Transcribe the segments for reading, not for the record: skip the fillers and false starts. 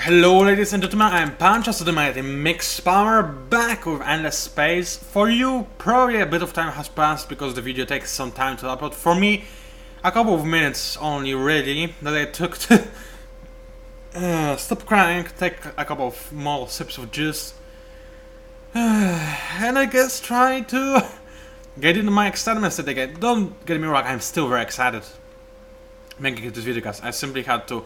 Hello ladies and gentlemen, I'm PANCZASU, the mighty mix power, back with Endless Space. For you, probably a bit of time has passed because the video takes some time to upload. For me, a couple of minutes only really, that I took to stop crying, take a couple of more sips of juice, and I guess try to get into my excitement state again. Don't get me wrong, I'm still very excited making this video because I simply had to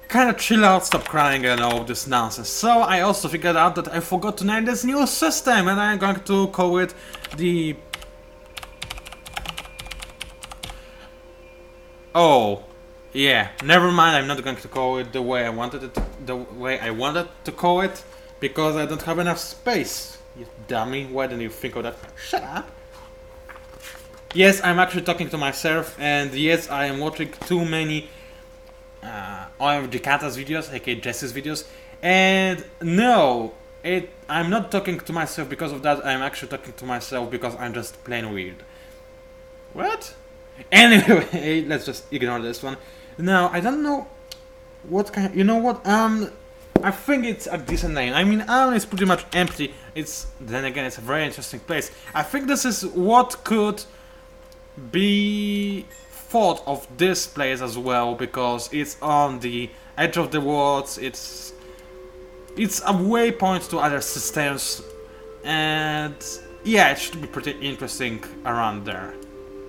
kind of chill out, stop crying and all this nonsense. So I also figured out that I forgot to name this new system, and I'm going to call it the... Oh, yeah, never mind, I'm not going to call it the way I wanted to call it, because I don't have enough space. You dummy, why didn't you think of that? Shut up! Yes, I'm actually talking to myself, and yes, I am watching too many PANCZASU videos, aka Jesse's videos, and no, I'm not talking to myself because of that, I'm actually talking to myself because I'm just plain weird. What? Anyway, let's just ignore this one. Now, I don't know what kind, you know what, I think it's a decent name. I mean, is pretty much empty, then again, it's a very interesting place. I think this is what could be thought of this place as well, because it's on the edge of the world, it's a waypoint to other systems, and yeah, it should be pretty interesting around there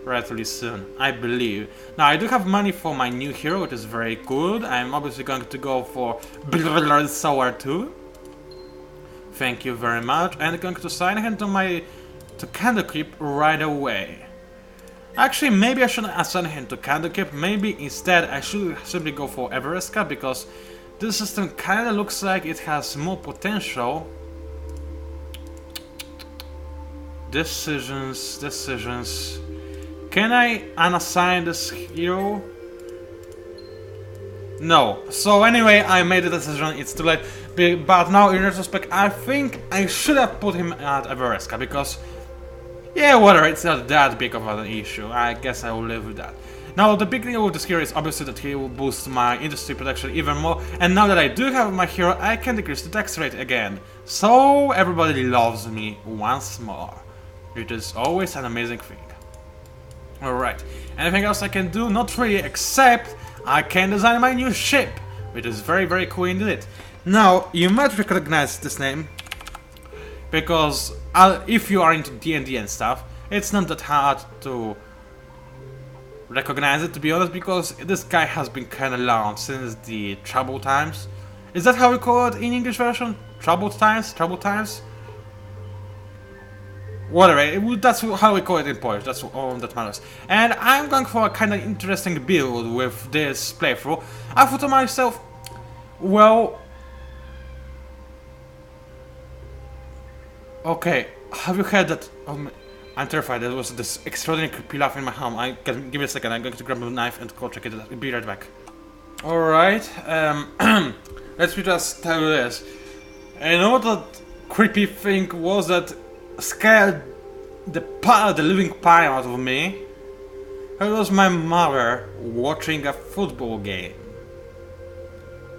relatively soon, I believe. Now, I do have money for my new hero, which is very good. I'm obviously going to go for Sowers too. Thank you very much. And I'm going to sign him to Candlekeep right away. Actually, maybe I shouldn't assign him to Candlekeep. Maybe instead I should simply go for Everesca, because this system kinda looks like it has more potential. Decisions. Can I unassign this hero? No. So anyway, I made the decision, it's too late. But now in retrospect, I think I should have put him at Everesca, because yeah, whatever, it's not that big of an issue. I guess I will live with that. Now, the big thing with this hero is obviously that he will boost my industry protection even more, and now that I do have my hero, I can decrease the tax rate again. So everybody loves me once more, which is always an amazing thing. Alright, anything else I can do? Not really, except I can design my new ship, which is very, very cool indeed. Now, you might recognize this name, because if you are into D&D and stuff, it's not that hard to recognize it, to be honest, because this guy has been kinda long since the Troubled Times. Is that how we call it in English version? Troubled Times? Troubled Times? Whatever, that's how we call it in Polish, that's all that matters. And I'm going for a kinda interesting build with this playthrough. I thought to myself, well... Okay, have you heard that? I'm terrified. There was this extraordinary creepy laugh in my home. Give me a second. I'm going to grab a knife and go check it out. I'll be right back. All right. Let me just tell you this. You know what that creepy thing was that scared the living pie out of me? It was my mother watching a football game.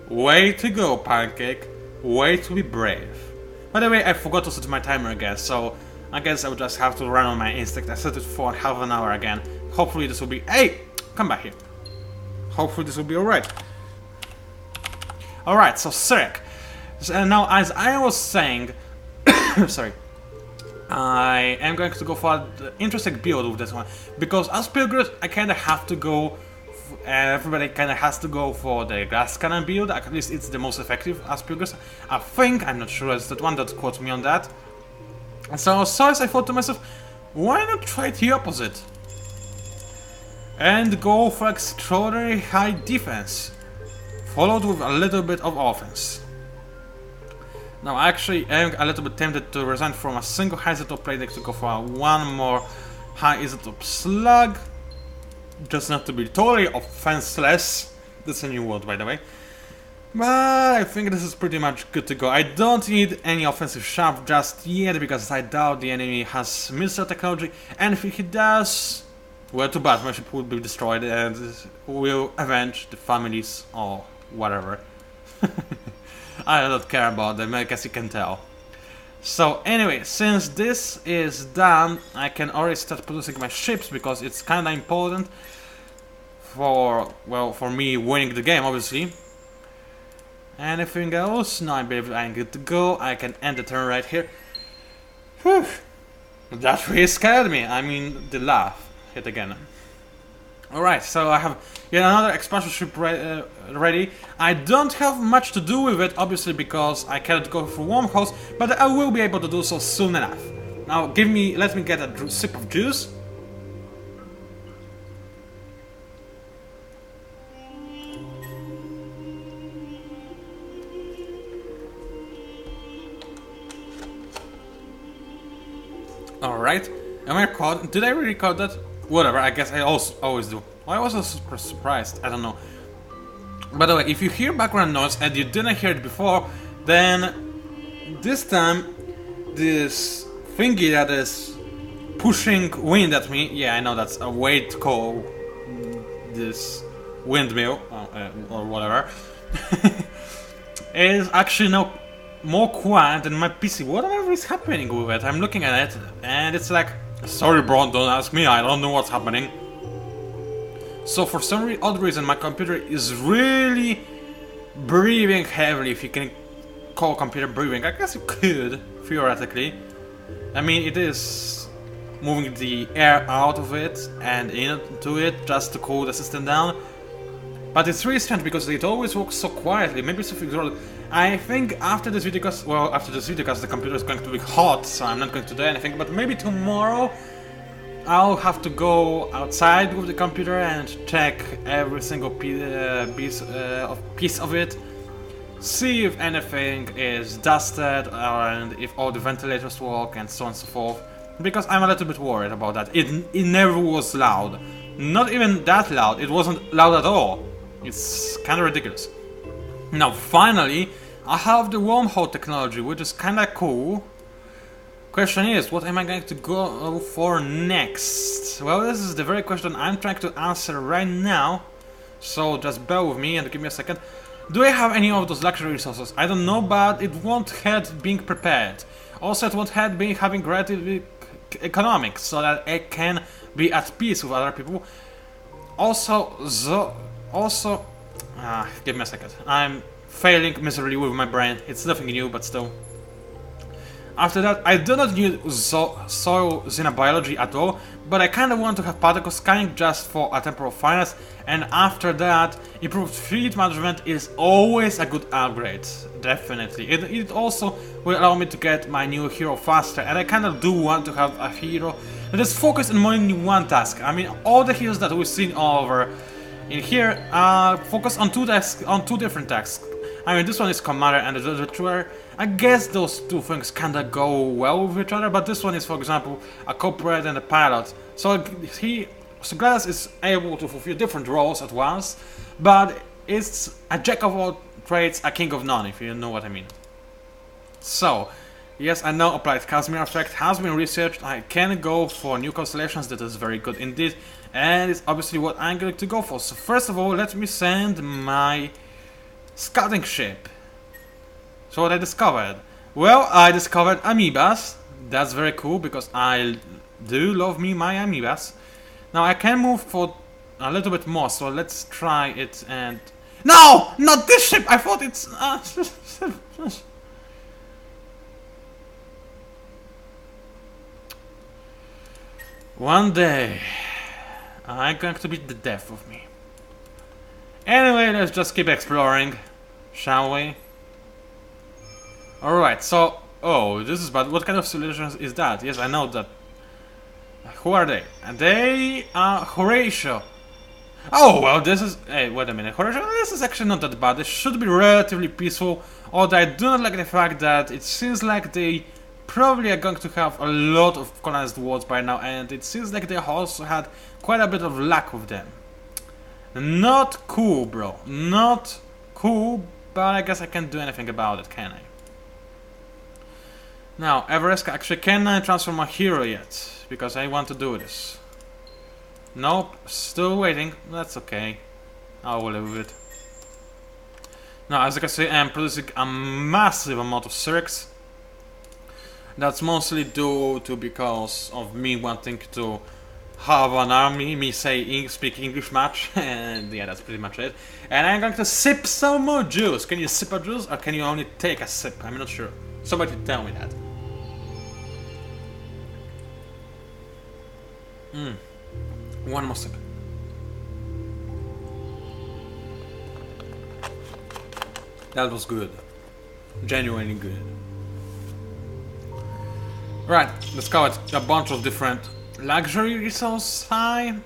Way to go, Pancake. Way to be brave. By the way, I forgot to set my timer again, so I guess I would just have to run on my instinct. I set it for half an hour again. Hopefully this will be... Hey! Come back here. Hopefully this will be alright. Alright, so Sick. So, now, as I was saying... sorry. I am going to go for an interesting build with this one. Because as Pilgrims, I kinda have to go... everybody kinda has to go for the glass cannon build, at least it's the most effective as Pilgrims. I think, I'm not sure, it's that one that quotes me on that. And so as I thought to myself, why not try the opposite? And go for extraordinary high defense, followed with a little bit of offense. Now actually I am a little bit tempted to resign from a single high isotope plate to go for one more high isotope slug. Just not to be totally offenseless. That's a new word, by the way. But I think this is pretty much good to go. I don't need any offensive shaft just yet, because I doubt the enemy has missile technology, and if he does, well, too bad, my ship will be destroyed and will avenge the families or whatever. I don't care about them, I guess you can tell. So anyway, since this is done, I can already start producing my ships because it's kinda important for, well, for me winning the game, obviously. Anything else? No, I believe I'm good to go. I can end the turn right here. Whew. That really scared me. I mean, the laugh hit again. Alright, so I have yet another expansion ship ready. I don't have much to do with it, obviously, because I cannot go through wormholes, but I will be able to do so soon enough. Now, let me get a sip of juice. Alright, am I recording? Did I really record that? Whatever, I guess I always do. I was super surprised, I don't know. By the way, if you hear background noise and you didn't hear it before, then this time this thingy that is pushing wind at me, yeah, I know that's a way to call this windmill, or whatever, is actually now more quiet than my PC. Whatever is happening with it, I'm looking at it and it's like, sorry bro, don't ask me, I don't know what's happening. So for some odd reason my computer is really breathing heavily, if you can call computer breathing. I guess you could, theoretically. I mean, it is moving the air out of it and into it just to cool the system down. But it's really strange because it always works so quietly. Maybe something wrong. I think after this video, the computer is going to be hot, so I'm not going to do anything. But maybe tomorrow I'll have to go outside with the computer and check every single piece of it, see if anything is dusted and if all the ventilators work and so on and so forth. Because I'm a little bit worried about that. It never was loud. Not even that loud. It wasn't loud at all. It's kind of ridiculous. Now finally, I have the wormhole technology, which is kind of cool. Question is, what am I going to go for next? Well, this is the very question I'm trying to answer right now. So just bear with me and give me a second. Do I have any of those luxury resources? I don't know, but it won't hurt being prepared. Also, it won't hurt having relative economics, so that I can be at peace with other people. Also, give me a second. I'm failing miserably with my brain. It's nothing new, but still. After that, I do not use soil xenobiology at all, but I kinda want to have particle scanning just for a temporal finance, and after that, improved fleet management is always a good upgrade, definitely. It also will allow me to get my new hero faster, and I kinda do want to have a hero that is focused on only one task. I mean, all the heroes that we've seen over in here focus on two different tasks. I mean, this one is Commander and the Destroyer. I guess those two things kinda go well with each other, but this one is, for example, a corporate and a pilot. So GLaDOS is able to fulfill different roles at once, but it's a jack of all trades, a king of none, if you know what I mean. So, yes, I know Applied Casimir effect has been researched. I can go for new constellations, that is very good indeed, and it's obviously what I'm going to go for. So first of all, let me send my scouting ship. So what I discovered? Well, I discovered amoebas. That's very cool because I do love me my amoebas. Now I can move for a little bit more, so let's try it and... No! Not this ship! I thought it's... One day, I'm going to be the death of me. Anyway, let's just keep exploring, shall we? Alright, so... Oh, this is bad. What kind of solutions is that? Yes, I know that. Who are they? And they are Horatio. Oh, well, this is... Hey, wait a minute. Horatio, this is actually not that bad. This should be relatively peaceful. Although I do not like the fact that it seems like they probably are going to have a lot of colonized worlds by now. And it seems like they also had quite a bit of luck with them. Not cool, bro. Not cool, but I guess I can't do anything about it, can I? Now, Everest, actually, can I transform my hero yet? Because I want to do this. Nope, still waiting. That's okay. I will live with it. Now, as you can see, I'm producing a massive amount of Syrinx. That's mostly due to because of me wanting to have an army, me say speak English much, and yeah, that's pretty much it. And I'm going to sip some more juice. Can you sip a juice, or can you only take a sip? I'm not sure. Somebody tell me that. One more sip. That was good. Genuinely good. Right, let's call it a bunch of different luxury resources. Yeah,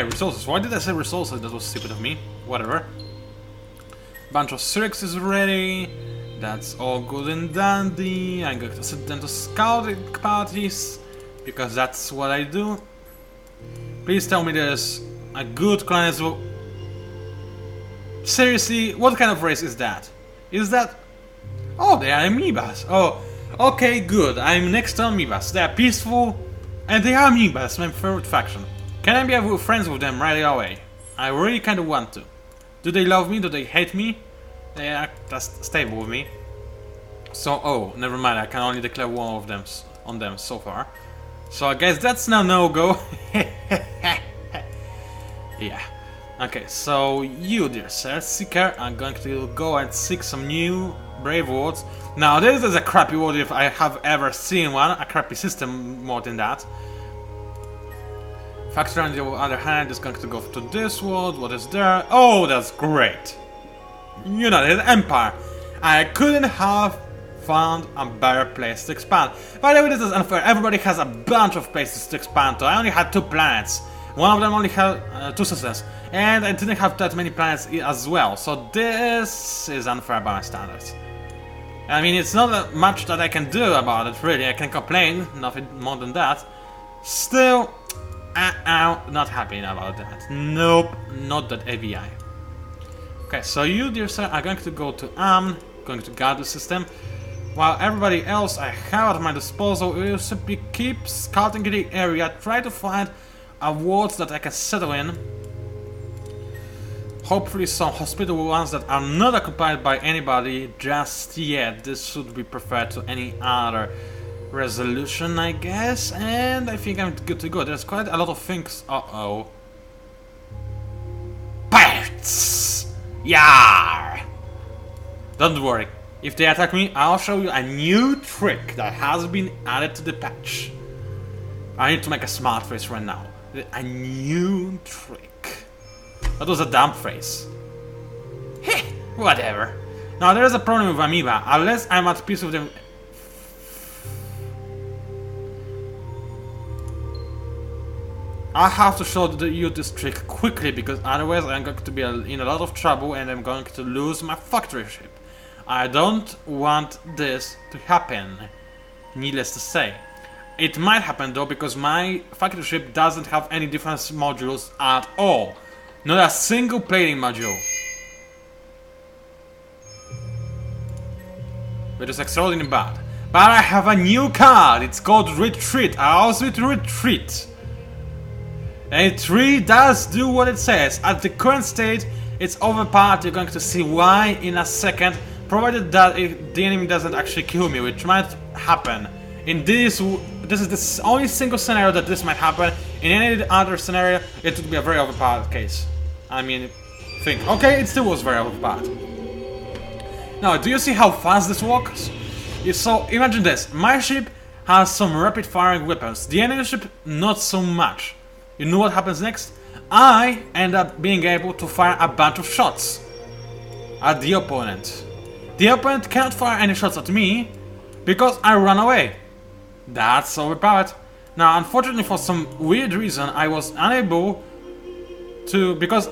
resources. Why did I say resources? That was stupid of me. Whatever. Bunch of Syrinx is ready. That's all good and dandy. I'm going to send them to scouting parties because that's what I do. Please tell me there's a good clan as well. Seriously, what kind of race is that? Is that... Oh, they are amoebas. Oh, okay, good. I'm next to amoebas. They are peaceful, and they are amoebas, my favorite faction. Can I be friends with them right away? I really kind of want to. Do they love me? Do they hate me? They are just stable with me. So, oh, never mind. I can only declare one of them on them so far. So I guess that's now no-go. Yeah. Okay, so you, dear sir, Seeker, are going to go and seek some new brave wards. Now, this is a crappy ward if I have ever seen one. A crappy system more than that. Factor on the other hand is going to go to this ward. What is there? Oh, that's great. You know, it's Empire. I couldn't have found a better place to expand. By the way, this is unfair. Everybody has a bunch of places to expand to. I only had 2 planets. One of them only had 2 systems. And I didn't have that many planets as well. So this is unfair by my standards. I mean, it's not much that I can do about it, really. I can complain, nothing more than that. Still, I'm not happy about that. Nope, not that AVI. Okay, so you, dear sir, are going to go to going to guard the system. While everybody else I have at my disposal will simply keep scouting the area, try to find wards that I can settle in. Hopefully some hospitable ones that are not occupied by anybody just yet. This should be preferred to any other resolution, I guess. And I think I'm good to go. There's quite a lot of things. Uh-oh. Pirates! Yar! Don't worry. If they attack me, I'll show you a new trick that has been added to the patch. I need to make a smart face right now. A new trick. That was a dumb face. Heh, whatever. Now there is a problem with Amoeba. Unless I'm at peace with them. I have to show you this trick quickly because otherwise I'm going to be in a lot of trouble and I'm going to lose my factory ship. I don't want this to happen, needless to say. It might happen though because my factory ship doesn't have any defense modules at all. Not a single plating module. Which is extraordinarily bad. But I have a new card. It's called Retreat. I also Retreat. And it really does do what it says. At the current state, it's overpowered. You're going to see why in a second. Provided that the enemy doesn't actually kill me, which might happen. In this is the only single scenario that this might happen. In any other scenario, it would be a very overpowered case. I mean, think. Okay, it still was very overpowered. Now, do you see how fast this walks? So, imagine this. My ship has some rapid firing weapons. The enemy ship, not so much. You know what happens next? I end up being able to fire a bunch of shots at the opponent. The opponent cannot fire any shots at me because I run away. That's overpowered. Now, unfortunately, for some weird reason, I was unable to, because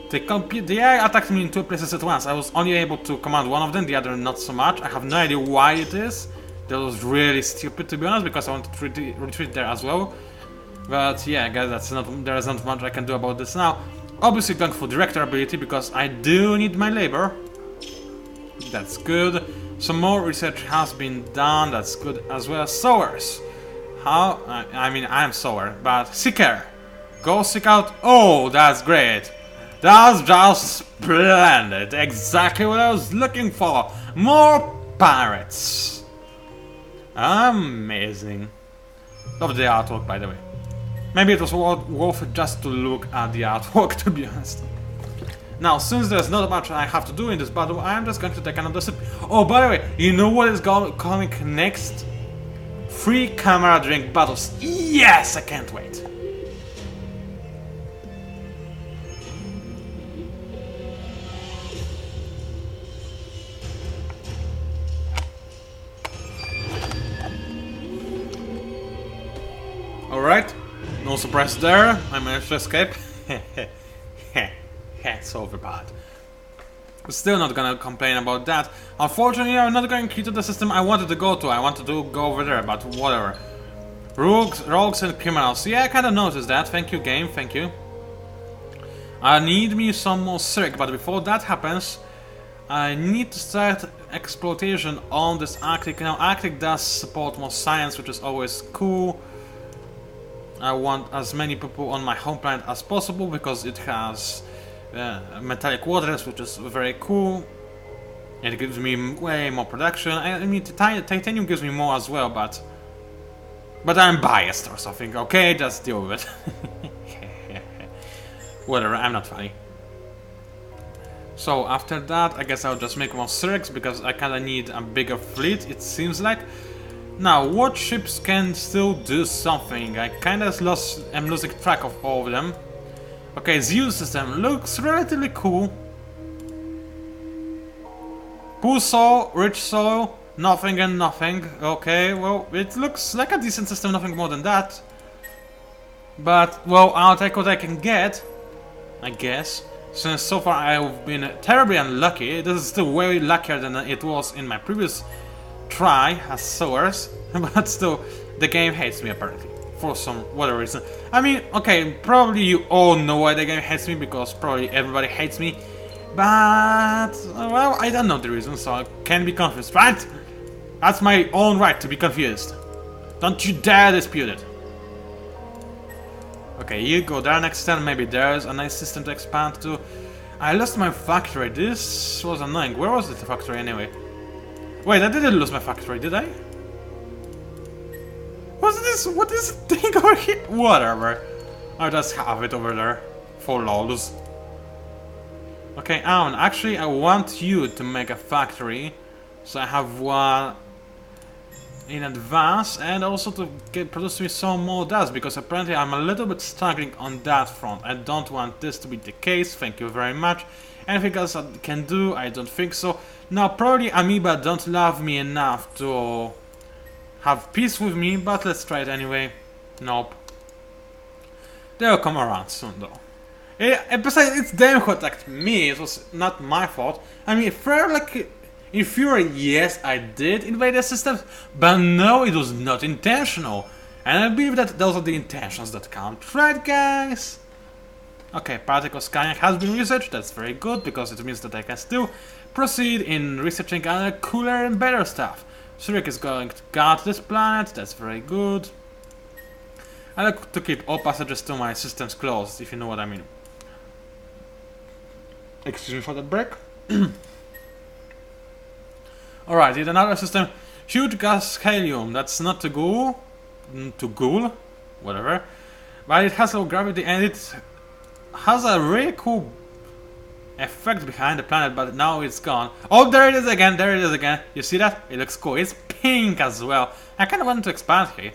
the AI attacked me in 2 places at once. I was only able to command one of them, the other not so much. I have no idea why it is. That was really stupid, to be honest, because I wanted to retreat there as well. But yeah, guys, there is not much I can do about this now. Obviously, going for director ability because I do need my labor. That's good. Some more research has been done. That's good as well. Sowers. How? I mean, I'm Sower, but Seeker. Go seek out. Oh, that's great. That's just splendid. Exactly what I was looking for. More pirates. Amazing. Love the artwork, by the way. Maybe it was worth it just to look at the artwork, to be honest. Now, since there's not much I have to do in this battle, I'm just going to take another sip. Oh, by the way, you know what is coming next? 3 camera drink battles. Yes, I can't wait. Alright, no surprise there, I managed to escape. So bad. Still not gonna complain about that. Unfortunately, I'm not going to the system I wanted to go to. I wanted to go over there, but whatever. Rogues and criminals. Yeah, I kinda noticed that. Thank you, game, thank you. I need me some more Cirque, but before that happens, I need to start exploitation on this Arctic. Now, Arctic does support more science, which is always cool. I want as many people on my home planet as possible because it has metallic waters, which is very cool. It gives me way more production. I mean, titanium gives me more as well, but I'm biased or something. Okay, just deal with it. Whatever, I'm not funny. So after that, I guess I'll just make more Cirques because I kinda need a bigger fleet, it seems like. Now, what ships can still do something? I kinda am losing track of all of them. Okay, Zeus system looks relatively cool. Poor soil, rich soil, nothing and nothing. Okay, well, it looks like a decent system, nothing more than that. But, well, I'll take what I can get, I guess. Since so far I've been terribly unlucky. This is still way luckier than it was in my previous try as Sowers, but still, the game hates me apparently, for some whatever reason. I mean, okay, probably you all know why the game hates me, because probably everybody hates me, but, well, I don't know the reason, so I can be confused, right? That's my own right to be confused. Don't you dare dispute it. Okay, you go there next time, maybe there's a nice system to expand to. I lost my factory, this was annoying. Where was the factory anyway? Wait, I didn't lose my factory, did I? What's this? What is this thing over here? Whatever. I'll just have it over there. For lols. Okay, Alan, actually I want you to make a factory. So I have one in advance, and also to produce me some more dust, because apparently I'm a little bit struggling on that front. I don't want this to be the case, thank you very much. Anything else I can do? I don't think so. Now, probably Amoeba don't love me enough to have peace with me, but let's try it anyway. Nope. They'll come around soon, though. Besides, it's them who attacked me, it was not my fault. I mean, if they're like in Fury, yes, I did invade their systems, but no, it was not intentional. And I believe that those are the intentions that count, right, guys? Okay, particle scanning has been researched, that's very good, because it means that I can still proceed in researching other cooler and better stuff. Zurich is going to guard this planet, that's very good. I like to keep all passages to my systems closed, if you know what I mean. Excuse me for that break. Alright, yet another system. Huge gas helium, that's not to ghoul, whatever. But it has low gravity and it has a really cool effect behind the planet, but now it's gone. Oh, there it is again, there it is again. You see that? It looks cool. It's pink as well. I kinda want to expand here.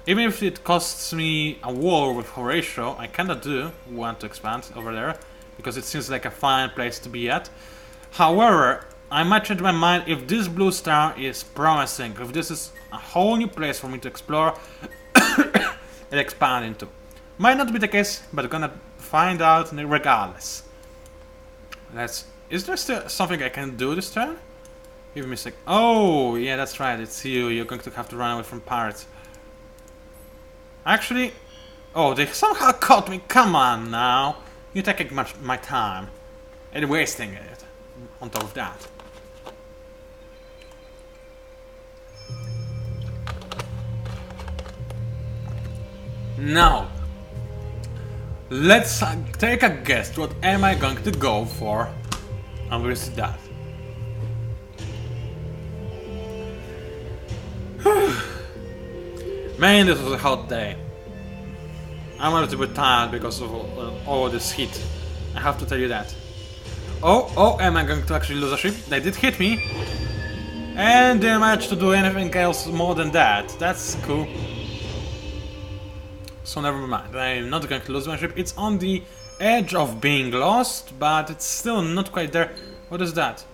Even if it costs me a war with Horatio, I kinda do want to expand over there, because it seems like a fine place to be at. However, I might change my mind if this blue star is promising, if this is a whole new place for me to explore and expand into. Might not be the case, but gonna find out regardless. Is there still something I can do this turn? Give me a sec. Oh, yeah, that's right, it's you. You're going to have to run away from pirates. Actually, oh, they somehow caught me. Come on now. You're taking my time and wasting it on top of that. No. Let's take a guess. What am I going to go for? I'm going to see that. Man, this was a hot day. I'm a little bit tired because of all this heat. I have to tell you that. Oh, am I going to actually lose a ship? They did hit me. And didn't manage to do anything else more than that. That's cool. So never mind. I'm not going to lose my ship. It's on the edge of being lost, but it's still not quite there. What is that?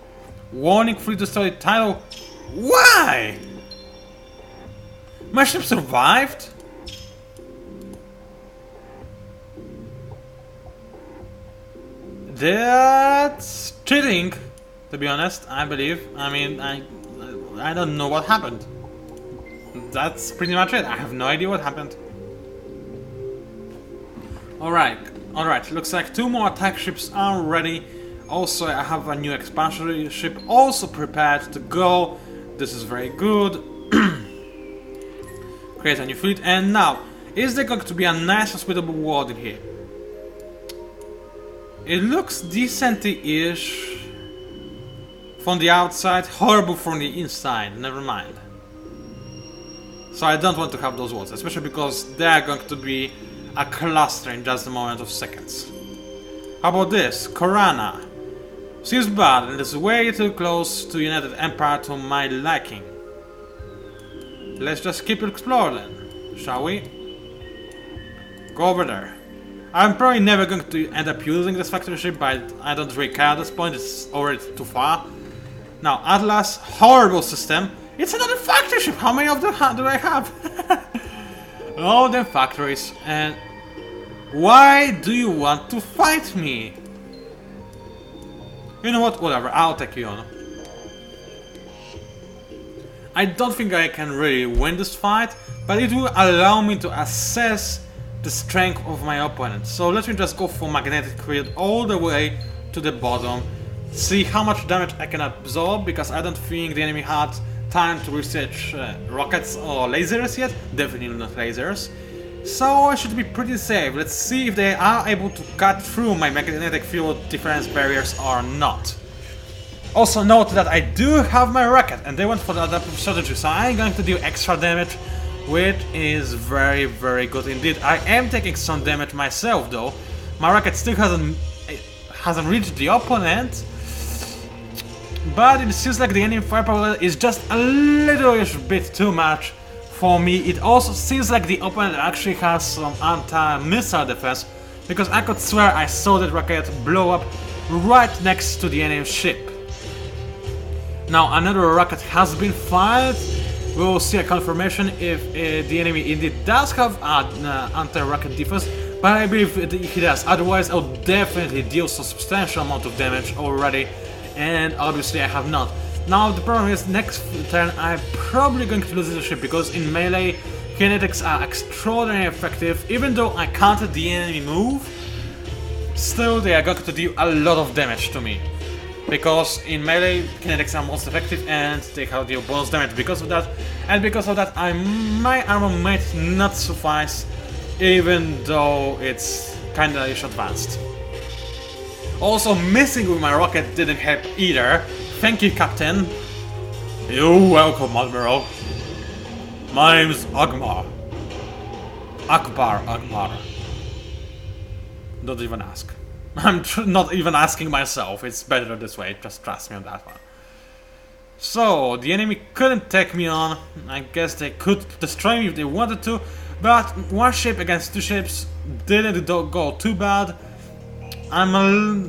Warning, free to destroy title. Why? My ship survived? That's cheating, to be honest, I believe. I mean, I don't know what happened. That's pretty much it. I have no idea what happened. Alright, looks like 2 more attack ships are ready. Also, I have a new expansion ship also prepared to go. This is very good. Create a new fleet, and now, is there going to be a nice hospitable world in here? It looks decent-ish from the outside, horrible from the inside, never mind. So I don't want to have those walls, especially because they are going to be a cluster in just a moment of seconds. How about this? Korana. Seems bad and is way too close to United Empire to my liking. Let's just keep exploring, shall we? Go over there. I'm probably never going to end up using this factory ship, but I don't really care at this point, it's already too far. Now, Atlas, horrible system. It's another factory ship! How many of them do I have? All them factories, and why do you want to fight me? You know what, whatever, I'll take you on. I don't think I can really win this fight, but it will allow me to assess the strength of my opponent. So let me just go for magnetic field all the way to the bottom, see how much damage I can absorb, because I don't think the enemy had time to research rockets or lasers yet, definitely not lasers. So I should be pretty safe. Let's see if they are able to cut through my magnetic field defense barriers or not. Also note that I do have my rocket, and they went for the adaptive strategy, so I'm going to do extra damage, which is very, very good indeed. I am taking some damage myself though. My rocket still hasn't reached the opponent, but it seems like the enemy firepower is just a little bit too much for me. It also seems like the opponent actually has some anti-missile defense, because I could swear I saw that rocket blow up right next to the enemy ship. Now another rocket has been fired. We will see a confirmation if the enemy indeed does have anti-rocket defense, but I believe he does. Otherwise, I'll definitely deal some substantial amount of damage already, and obviously I have not. Now the problem is, next turn I'm probably going to lose the ship, because in melee kinetics are extraordinarily effective. Even though I countered the enemy move, still they are going to deal a lot of damage to me. Because in melee, kinetics are most effective and they have deal bonus damage because of that. And because of that, my armor might not suffice, even though it's kinda advanced. Also, missing with my rocket didn't help either. Thank you, Captain. You're welcome, Admiral. My name is Agmar. Akbar. Don't even ask. I'm not even asking myself, it's better this way, just trust me on that one. So, the enemy couldn't take me on. I guess they could destroy me if they wanted to, but one ship against 2 ships didn't go too bad. I'm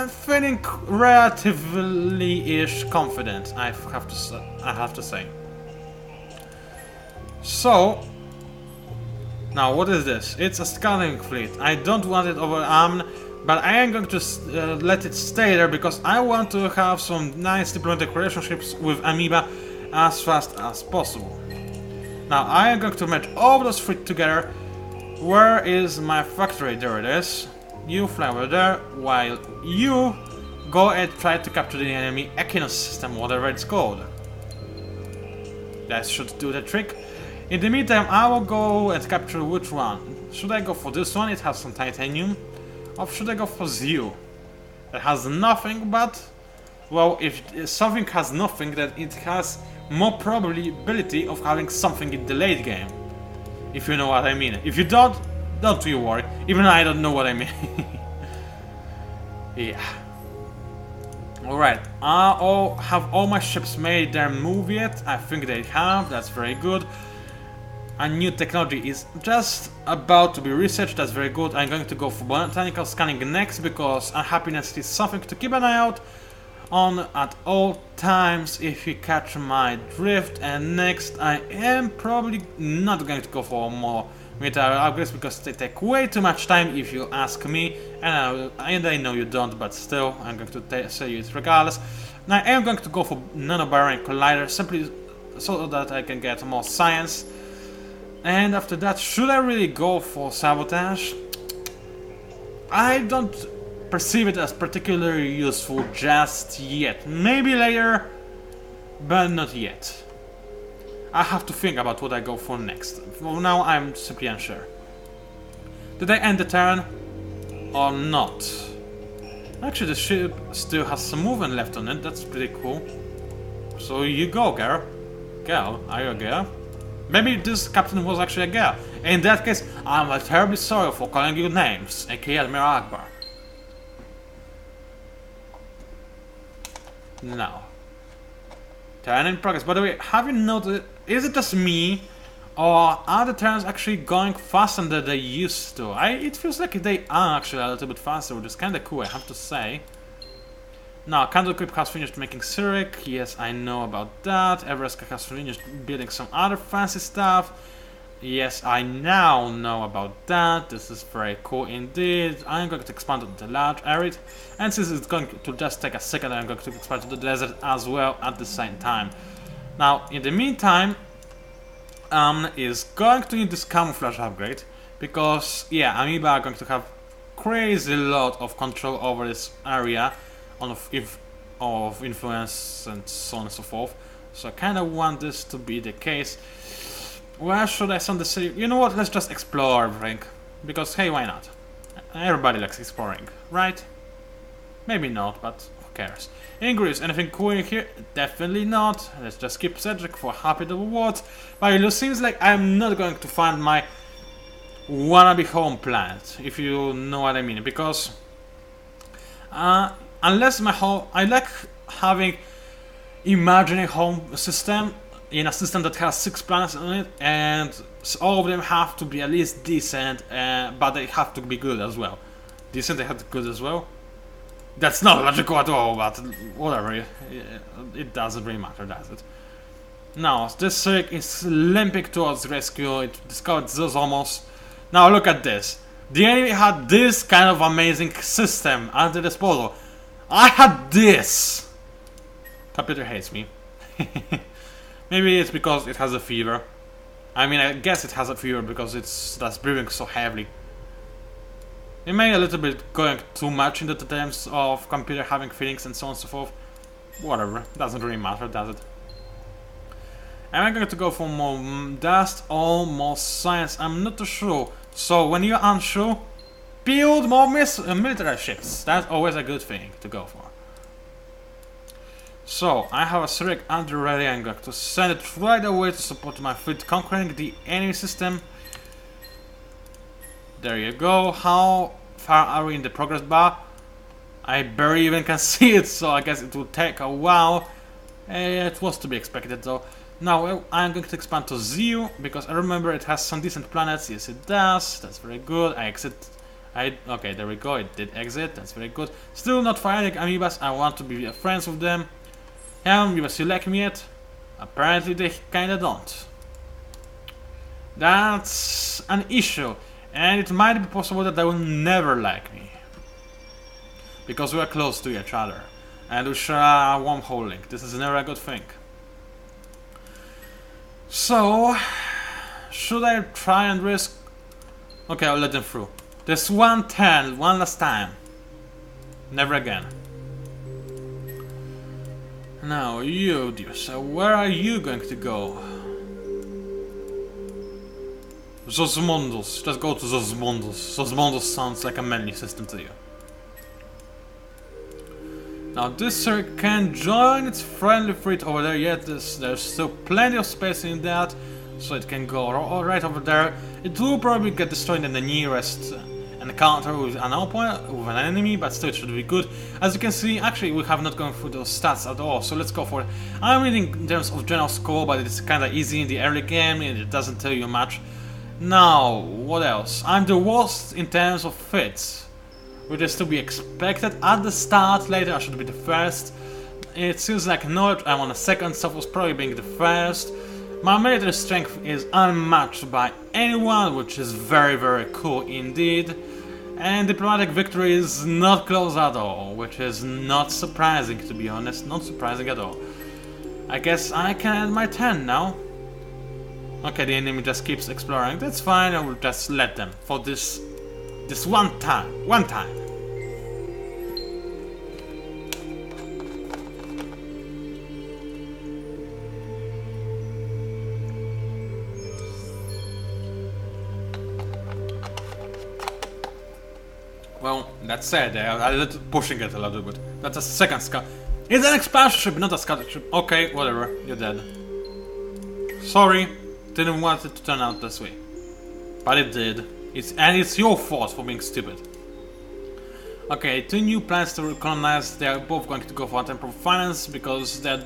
feeling relatively-ish confident, I have to say. So, now what is this? It's a scouting fleet. I don't want it overarmed, but I am going to let it stay there, because I want to have some nice diplomatic relationships with Amoeba as fast as possible. Now I am going to merge all of those fleet together. Where is my factory? There it is. You fly over there, while you go and try to capture the enemy Equinox system, whatever it's called. That should do the trick. In the meantime, I will go and capture which one? Should I go for this one? It has some titanium. Or should I go for Zio? It has nothing, but... Well, if something has nothing, then it has more probability of having something in the late game. If you know what I mean. If you don't you worry. Even I don't know what I mean. Yeah. Alright, have all my ships made their move yet? I think they have, that's very good. A new technology is just about to be researched, that's very good. I'm going to go for botanical scanning next, because unhappiness is something to keep an eye out on at all times, if you catch my drift. And next, I am probably not going to go for more military upgrades, because they take way too much time if you ask me, and I know you don't, but still, I'm going to say it regardless. Now, I am going to go for Nano-Baryon Collider, simply so that I can get more science. And after that, should I really go for Sabotage? I don't perceive it as particularly useful just yet. Maybe later, but not yet. I have to think about what I go for next. For now, I'm simply unsure. Did I end the turn? Or not? Actually, the ship still has some movement left on it. That's pretty cool. So you go, girl. Girl, are you a girl? Maybe this captain was actually a girl. In that case, I'm terribly sorry for calling you names, aka Admiral Akbar. Now. Turn in progress. By the way, have you noticed, is it just me, or are the turns actually going faster than they used to? It feels like they are actually a little bit faster, which is kinda cool, I have to say. Now, Candlekeep has finished making Cyric. Yes, I know about that. Everest has finished building some other fancy stuff. Yes, I now know about that. This is very cool indeed. I'm going to expand to the large area. And since it's going to just take a second, I'm going to expand to the desert as well at the same time. Now, in the meantime, is going to need this camouflage upgrade. Because, yeah, Amoeba are going to have crazy lot of control over this area. Of influence and so on and so forth. So I kind of want this to be the case. Where should I send the city? You know what, let's just explore everything. Because hey, why not? Everybody likes exploring, right? Maybe not, but who cares? Ingris, anything cool in here? Definitely not. Let's just keep Cedric for happy double words. But it seems like I'm not going to find my wannabe home planet, if you know what I mean. Because unless my home, I like having imaginary home system in a system that has 6 planets on it, and all of them have to be at least decent, but they have to be good as well. Decent, they have to be good as well. That's not logical at all, but whatever. It doesn't really matter, does it? Now, this Cyric is limping towards rescue. It discovered Zozomos. Now look at this. The enemy had this kind of amazing system at their disposal. I had this! Computer hates me. Maybe it's because it has a fever. I mean, I guess it has a fever because that's breathing so heavily. It may a little bit going too much into the terms of computer having feelings and so on and so forth. Whatever, doesn't really matter, does it? Am I going to go for more dust or more science? I'm not too sure. So when you're unsure, build more military ships. That's always a good thing to go for. So, I have a Cyric under ready. I'm going to send it right away to support my fleet conquering the enemy system. There you go. How far are we in the progress bar? I barely even can see it, so I guess it will take a while. It was to be expected though. Now I'm going to expand to Zio, because I remember it has some decent planets. Yes, it does. That's very good. I exit. Okay, there we go. It did exit. That's very good. Still not fighting amoebas. I want to be friends with them. Amoebas, you like me yet? Apparently they kinda don't. That's an issue. And it might be possible that they will never like me. Because we are close to each other. And we share a wormhole link. This is never a good thing. So, should I try and risk? Okay, I'll let them through. There's one turn, one last time. Never again. Now, you, dear sir, where are you going to go? Zosmondos. Just go to Zosmondos. Zosmondos sounds like a menu system to you. Now this sir can join its friendly fleet over there, yet there's still plenty of space in that, so it can go right over there. It will probably get destroyed in the nearest encounter with an opponent, with an enemy, but still it should be good. As you can see, actually we have not gone through those stats at all, so let's go for it. I'm reading in terms of general score, but it's kinda easy in the early game and it doesn't tell you much. Now, what else? I'm the worst in terms of fits, which is to be expected at the start. Later I should be the first. It seems like no, I'm on a second, so I was probably being the first. My military strength is unmatched by anyone, which is very, very cool indeed. And diplomatic victory is not close at all, which is not surprising, to be honest, not surprising at all. I guess I can end my turn now. Okay, the enemy just keeps exploring, that's fine, I will just let them for this one time. Well, that's sad, I'm pushing it a little bit. That's a second scout. It's an expansion ship, not a scout ship. Okay, whatever, you're dead. Sorry, didn't want it to turn out this way. But it did. It's your fault for being stupid. Okay, 2 new plans to colonize. They are both going to go for temporal finance because they're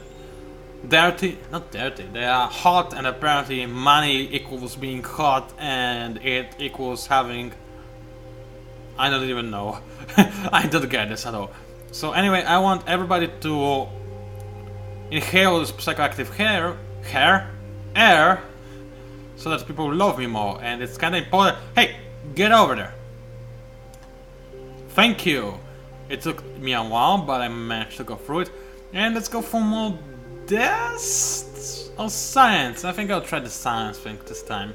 dirty. Not dirty, they are hot, and apparently money equals being hot and it equals having... I don't even know. I don't get this at all. So anyway, I want everybody to inhale this psychoactive air, so that people love me more, and it's kinda important. Hey, get over there. Thank you. It took me a while, but I managed to go through it. And let's go for more deaths or science. I think I'll try the science thing this time.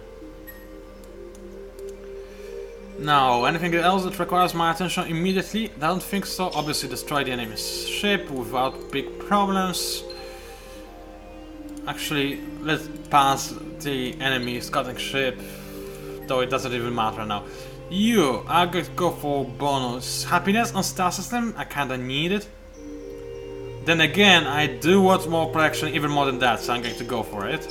Now, anything else that requires my attention immediately? I don't think so. Obviously destroy the enemy's ship without big problems. Actually, let's pass the enemy scouting ship, though it doesn't even matter now. You, I'm going to go for bonus. Happiness on star system, I kinda need it. Then again, I do want more protection, even more than that, so I'm going to go for it.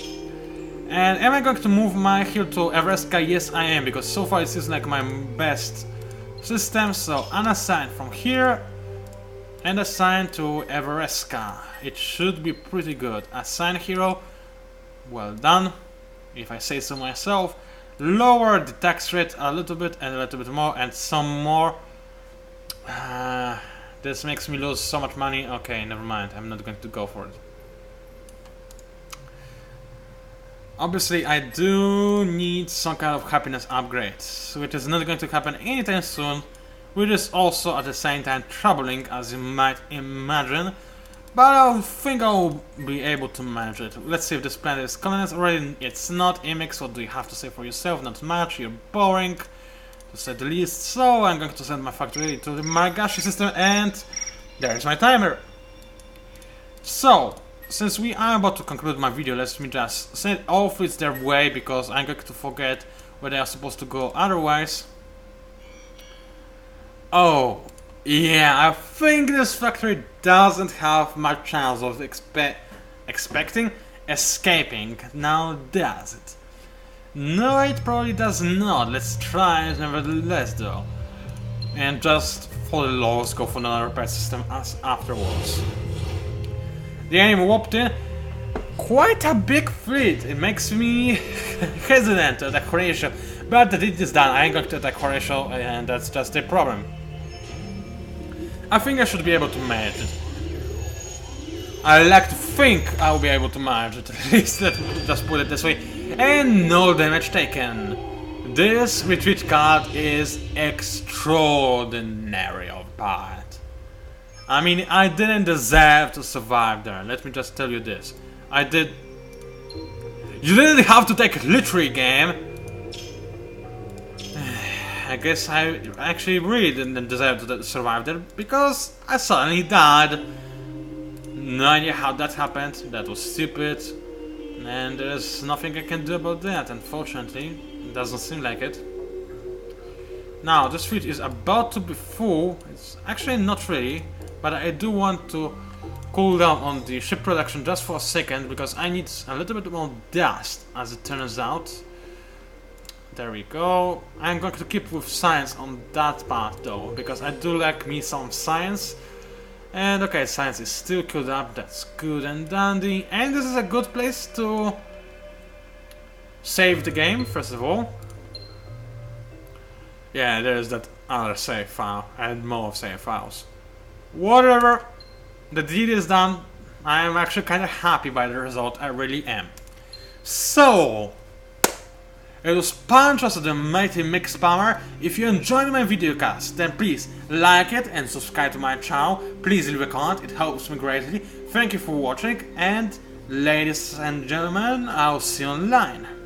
And am I going to move my hero to Everesca? Yes, I am, because so far it seems like my best system. So unassign from here and assign to Everesca. It should be pretty good. Assign hero. Well done, if I say so myself. Lower the tax rate a little bit and a little bit more and some more. This makes me lose so much money. Okay, never mind. I'm not going to go for it. Obviously, I do need some kind of happiness upgrade, which is not going to happen anytime soon, which is also at the same time troubling, as you might imagine, but I think I'll be able to manage it. Let's see if this planet is colonized already. It's not. Imix, what do you have to say for yourself? Not much, you're boring, to say the least, so I'm going to send my factory to the Maragashi system, and there's my timer. So, since we are about to conclude my video, let me just send all fleets their way, because I'm going to forget where they are supposed to go otherwise. Oh, yeah, I think this factory doesn't have much chance of escaping, now does it? No, it probably does not. Let's try it nevertheless though. And just for the laws, go for another repair system as afterwards. The enemy warped in. Quite a big fleet. It makes me hesitant to attack Croatia. But the deed is done. I ain't going to attack Croatia, and that's just a problem. I think I should be able to manage it. I like to think I'll be able to manage it, at least let me just put it this way. And no damage taken. This retreat card is extraordinary of part. I mean, I didn't deserve to survive there, let me just tell you this. I did... You didn't have to take a literary game! I guess I actually really didn't deserve to survive there, because I suddenly died. No idea how that happened, that was stupid. And there's nothing I can do about that, unfortunately. It doesn't seem like it. Now, this fridge is about to be full. It's actually not really, but I do want to cool down on the ship production just for a second, because I need a little bit more dust, as it turns out. There we go. I'm going to keep with science on that part though, because I do like me some science. And okay, science is still cooled up, that's good and dandy. And this is a good place to save the game, first of all. Yeah, there's that other save file, and more save files. Whatever, the deed is done. I am actually kind of happy by the result, I really am. So, it was PANCZASU, the mighty mix power. If you enjoyed my videocast, then please like it and subscribe to my channel. Please leave a comment, it helps me greatly. Thank you for watching, and ladies and gentlemen, I'll see you online.